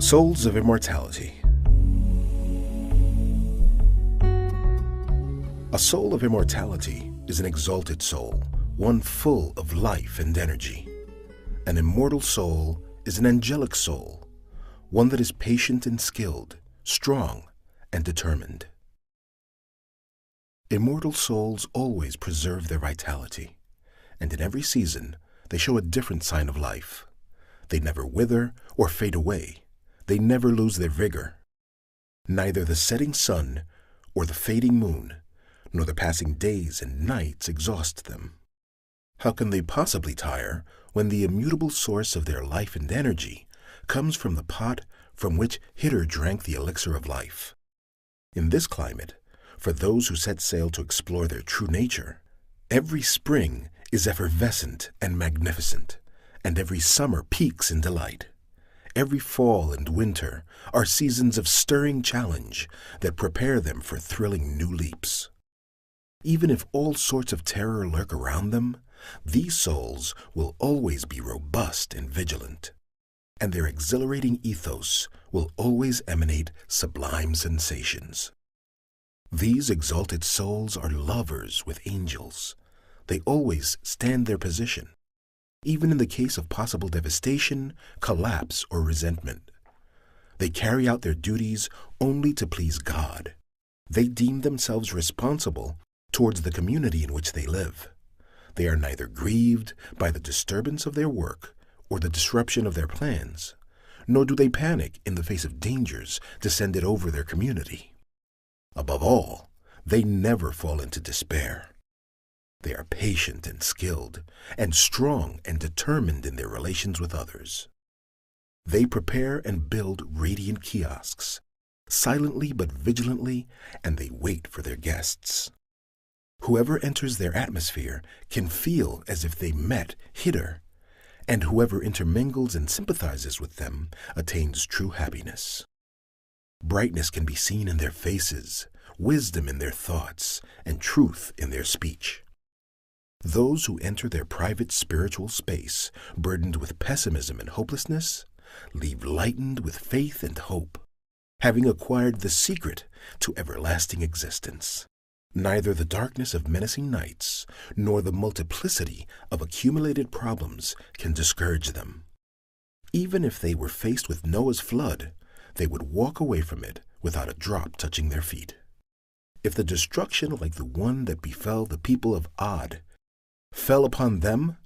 Souls of Immortality. A soul of immortality is an exalted soul, one full of life and energy. An immortal soul is an angelic soul, one that is patient and skilled, strong and determined. Immortal souls always preserve their vitality, and in every season they show a different sign of life. They never wither or fade away. They never lose their vigor. Neither the setting sun or the fading moon, nor the passing days and nights exhaust them. How can they possibly tire when the immutable source of their life and energy comes from the pot from which Khidr drank the elixir of life? In this climate, for those who set sail to explore their true nature, every spring is effervescent and magnificent, and every summer peaks in delight. Every fall and winter are seasons of stirring challenge that prepare them for thrilling new leaps. Even if all sorts of terror lurk around them, these souls will always be robust and vigilant, and their exhilarating ethos will always emanate sublime sensations. These exalted souls are lovers with angels. They always stand their position, even in the case of possible devastation, collapse, or resentment. They carry out their duties only to please God. They deem themselves responsible towards the community in which they live. They are neither grieved by the disturbance of their work or the disruption of their plans, nor do they panic in the face of dangers descended over their community. Above all, they never fall into despair. They are patient and skilled, and strong and determined in their relations with others. They prepare and build radiant kiosks, silently but vigilantly, and they wait for their guests. Whoever enters their atmosphere can feel as if they met Khidr, and whoever intermingles and sympathizes with them attains true happiness. Brightness can be seen in their faces, wisdom in their thoughts, and truth in their speech. Those who enter their private spiritual space burdened with pessimism and hopelessness leave lightened with faith and hope, having acquired the secret to everlasting existence. Neither the darkness of menacing nights nor the multiplicity of accumulated problems can discourage them. Even if they were faced with Noah's flood, they would walk away from it without a drop touching their feet. If the destruction like the one that befell the people of Ad fell upon them,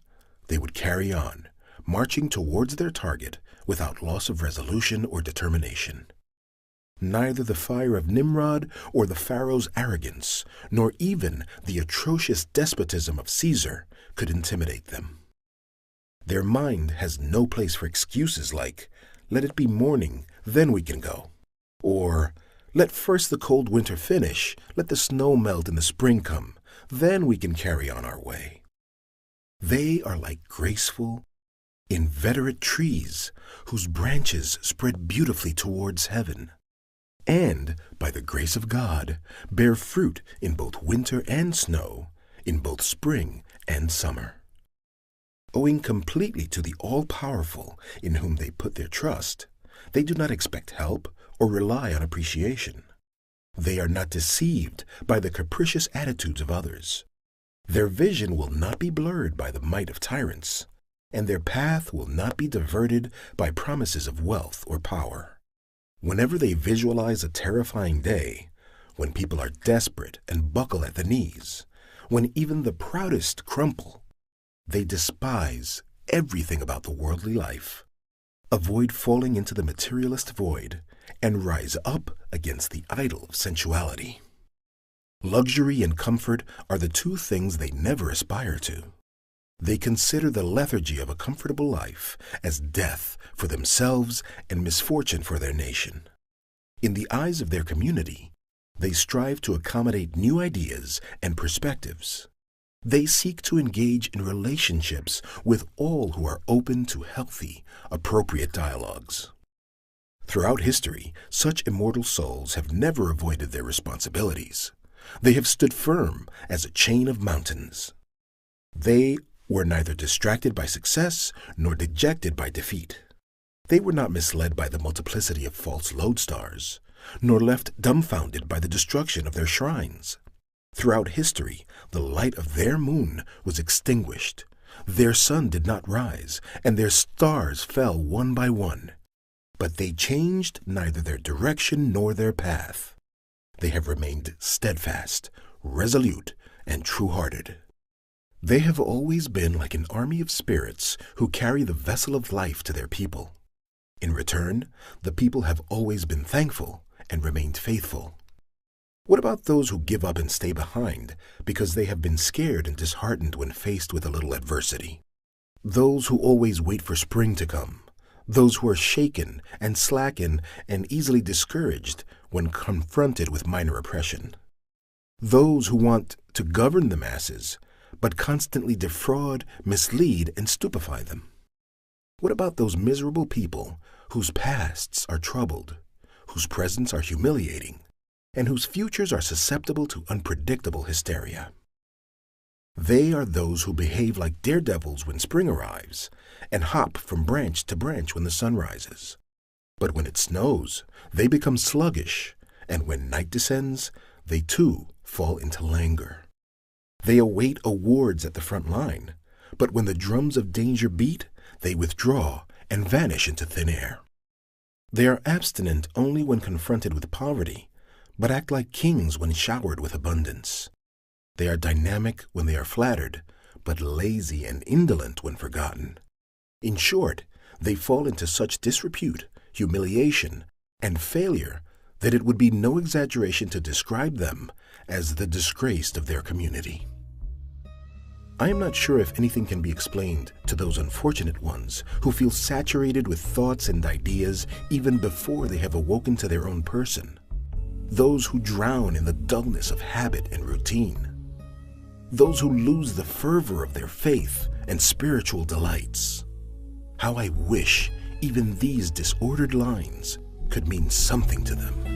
they would carry on, marching towards their target without loss of resolution or determination. Neither the fire of Nimrod or the Pharaoh's arrogance, nor even the atrocious despotism of Caesar could intimidate them. Their mind has no place for excuses like, "Let it be morning, then we can go," or "Let first the cold winter finish, let the snow melt and the spring come, then we can carry on our way." They are like graceful, inveterate trees whose branches spread beautifully towards heaven, and, by the grace of God, bear fruit in both winter and snow, in both spring and summer. Owing completely to the all-powerful in whom they put their trust, they do not expect help or rely on appreciation. They are not deceived by the capricious attitudes of others. Their vision will not be blurred by the might of tyrants, and their path will not be diverted by promises of wealth or power. Whenever they visualize a terrifying day, when people are desperate and buckle at the knees, when even the proudest crumple, they despise everything about the worldly life, avoid falling into the materialist void, and rise up against the idol of sensuality. Luxury and comfort are the two things they never aspire to. They consider the lethargy of a comfortable life as death for themselves and misfortune for their nation. In the eyes of their community, they strive to accommodate new ideas and perspectives. They seek to engage in relationships with all who are open to healthy, appropriate dialogues. Throughout history, such immortal souls have never avoided their responsibilities. They have stood firm as a chain of mountains. They were neither distracted by success nor dejected by defeat. They were not misled by the multiplicity of false lodestars, nor left dumbfounded by the destruction of their shrines. Throughout history, the light of their moon was extinguished, their sun did not rise, and their stars fell one by one. But they changed neither their direction nor their path. They have remained steadfast, resolute, and true-hearted. They have always been like an army of spirits who carry the vessel of life to their people. In return, the people have always been thankful and remained faithful. What about those who give up and stay behind because they have been scared and disheartened when faced with a little adversity? Those who always wait for spring to come, those who are shaken and slacken and easily discouraged when confronted with minor oppression. Those who want to govern the masses, but constantly defraud, mislead, and stupefy them. What about those miserable people whose pasts are troubled, whose presents are humiliating, and whose futures are susceptible to unpredictable hysteria? They are those who behave like daredevils when spring arrives and hop from branch to branch when the sun rises. But when it snows, they become sluggish, and when night descends, they too fall into languor. They await awards at the front line, but when the drums of danger beat, they withdraw and vanish into thin air. They are abstinent only when confronted with poverty, but act like kings when showered with abundance. They are dynamic when they are flattered, but lazy and indolent when forgotten. In short, they fall into such disrepute, humiliation, and failure that it would be no exaggeration to describe them as the disgraced of their community. I am not sure if anything can be explained to those unfortunate ones who feel saturated with thoughts and ideas even before they have awoken to their own person. Those who drown in the dullness of habit and routine. Those who lose the fervor of their faith and spiritual delights. How I wish even these disordered lines could mean something to them.